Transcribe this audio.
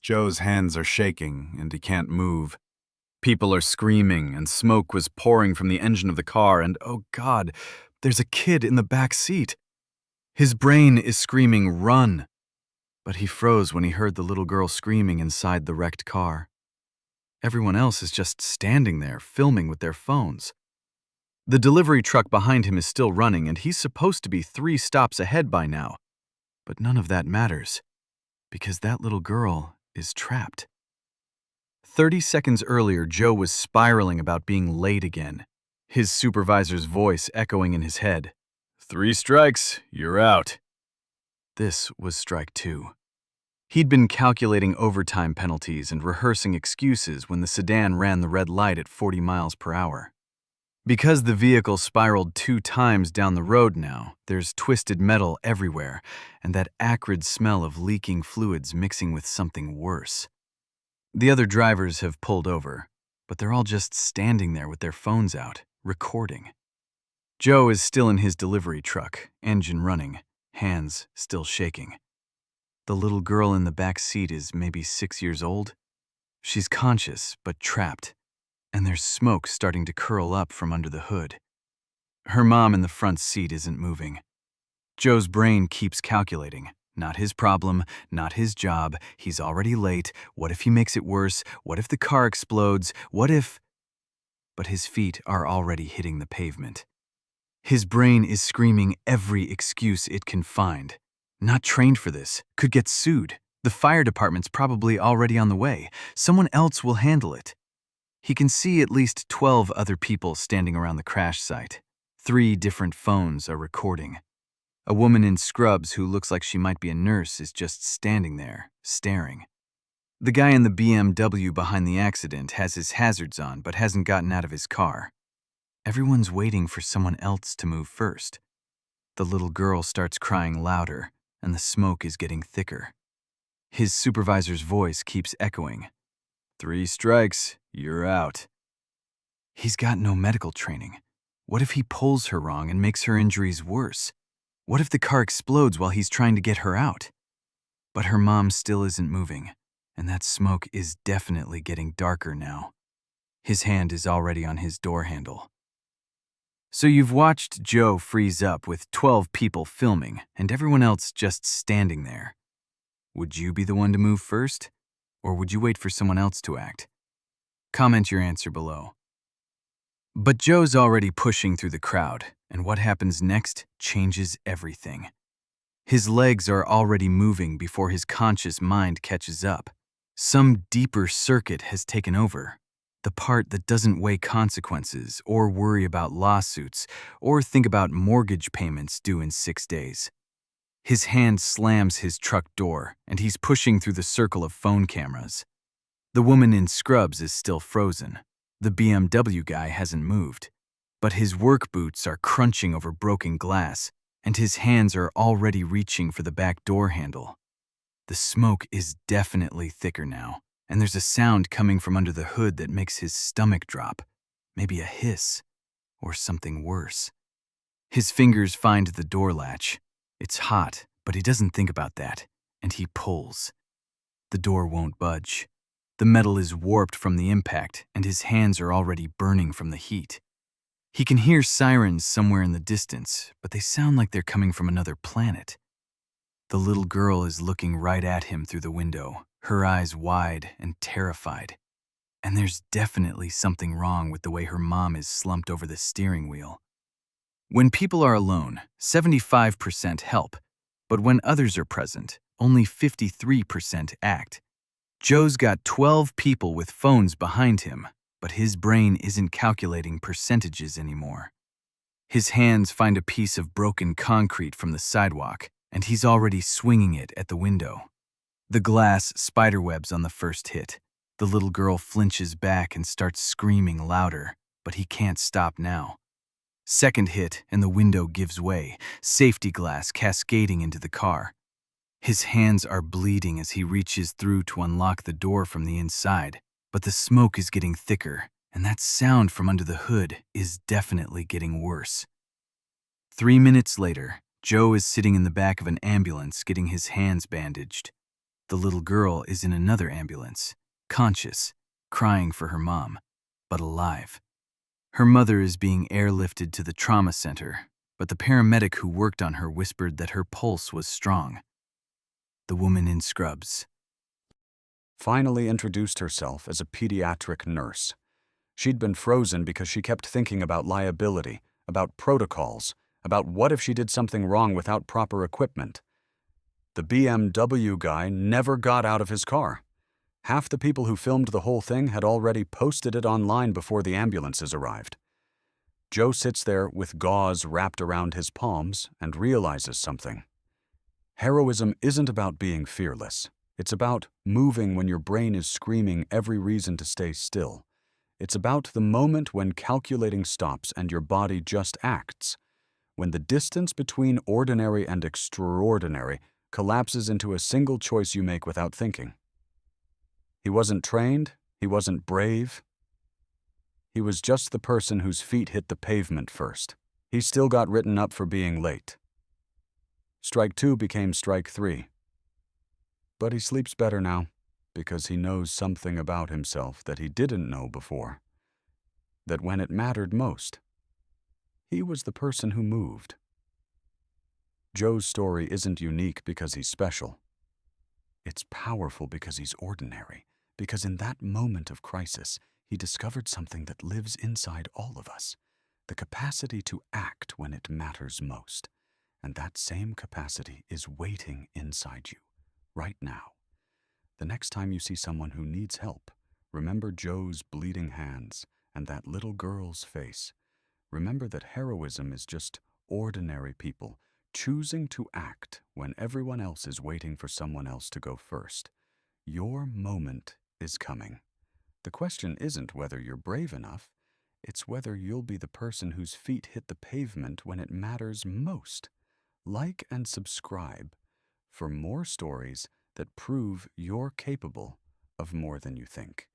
Joe's hands are shaking, and he can't move. People are screaming, and smoke was pouring from the engine of the car, and oh God, there's a kid in the back seat. His brain is screaming, "Run!" But he froze when he heard the little girl screaming inside the wrecked car. Everyone else is just standing there, filming with their phones. The delivery truck behind him is still running, and he's supposed to be 3 stops ahead by now. But none of that matters, because that little girl is trapped. 30 seconds earlier, Joe was spiraling about being late again, his supervisor's voice echoing in his head. 3 strikes, you're out. This was strike 2. He'd been calculating overtime penalties and rehearsing excuses when the sedan ran the red light at 40 miles per hour. Because the vehicle spiraled 2 times down the road now, there's twisted metal everywhere and that acrid smell of leaking fluids mixing with something worse. The other drivers have pulled over, but they're all just standing there with their phones out, recording. Joe is still in his delivery truck, engine running, hands still shaking. The little girl in the back seat is maybe 6 years old. She's conscious, but trapped, and there's smoke starting to curl up from under the hood. Her mom in the front seat isn't moving. Joe's brain keeps calculating. Not his problem, not his job, he's already late. What if he makes it worse? What if the car explodes? What if... But his feet are already hitting the pavement. His brain is screaming every excuse it can find. Not trained for this, could get sued. The fire department's probably already on the way. Someone else will handle it. He can see at least 12 other people standing around the crash site. 3 different phones are recording. A woman in scrubs who looks like she might be a nurse is just standing there, staring. The guy in the BMW behind the accident has his hazards on but hasn't gotten out of his car. Everyone's waiting for someone else to move first. The little girl starts crying louder, and the smoke is getting thicker. His supervisor's voice keeps echoing. 3 strikes, you're out. He's got no medical training. What if he pulls her wrong and makes her injuries worse? What if the car explodes while he's trying to get her out? But her mom still isn't moving, and that smoke is definitely getting darker now. His hand is already on his door handle. So you've watched Joe freeze up with 12 people filming and everyone else just standing there. Would you be the one to move first, or would you wait for someone else to act? Comment your answer below. But Joe's already pushing through the crowd, and what happens next changes everything. His legs are already moving before his conscious mind catches up. Some deeper circuit has taken over. The part that doesn't weigh consequences or worry about lawsuits or think about mortgage payments due in 6 days. His hand slams his truck door, and he's pushing through the circle of phone cameras. The woman in scrubs is still frozen. The BMW guy hasn't moved. But his work boots are crunching over broken glass, and his hands are already reaching for the back door handle. The smoke is definitely thicker now, and there's a sound coming from under the hood that makes his stomach drop. Maybe a hiss, or something worse. His fingers find the door latch. It's hot, but he doesn't think about that, and he pulls. The door won't budge. The metal is warped from the impact, and his hands are already burning from the heat. He can hear sirens somewhere in the distance, but they sound like they're coming from another planet. The little girl is looking right at him through the window, her eyes wide and terrified. And there's definitely something wrong with the way her mom is slumped over the steering wheel. When people are alone, 75% help, but when others are present, only 53% act. Joe's got 12 people with phones behind him, but his brain isn't calculating percentages anymore. His hands find a piece of broken concrete from the sidewalk, and he's already swinging it at the window. The glass spiderwebs on the first hit. The little girl flinches back and starts screaming louder, but he can't stop now. Second hit, and the window gives way, safety glass cascading into the car. His hands are bleeding as he reaches through to unlock the door from the inside, but the smoke is getting thicker, and that sound from under the hood is definitely getting worse. 3 minutes later, Joe is sitting in the back of an ambulance getting his hands bandaged. The little girl is in another ambulance, conscious, crying for her mom, but alive. Her mother is being airlifted to the trauma center, but the paramedic who worked on her whispered that her pulse was strong. The woman in scrubs finally introduced herself as a pediatric nurse. She'd been frozen because she kept thinking about liability, about protocols, about what if she did something wrong without proper equipment. The BMW guy never got out of his car. Half the people who filmed the whole thing had already posted it online before the ambulances arrived. Joe sits there with gauze wrapped around his palms and realizes something. Heroism isn't about being fearless. It's about moving when your brain is screaming every reason to stay still. It's about the moment when calculating stops and your body just acts, when the distance between ordinary and extraordinary collapses into a single choice you make without thinking. He wasn't trained, he wasn't brave. He was just the person whose feet hit the pavement first. He still got written up for being late. Strike 2 became strike 3. But he sleeps better now, because he knows something about himself that he didn't know before. That when it mattered most, he was the person who moved. Joe's story isn't unique because he's special. It's powerful because he's ordinary, because in that moment of crisis, he discovered something that lives inside all of us, the capacity to act when it matters most. And that same capacity is waiting inside you, right now. The next time you see someone who needs help, remember Joe's bleeding hands and that little girl's face. Remember that heroism is just ordinary people choosing to act when everyone else is waiting for someone else to go first. Your moment is coming. The question isn't whether you're brave enough, it's whether you'll be the person whose feet hit the pavement when it matters most. Like and subscribe for more stories that prove you're capable of more than you think.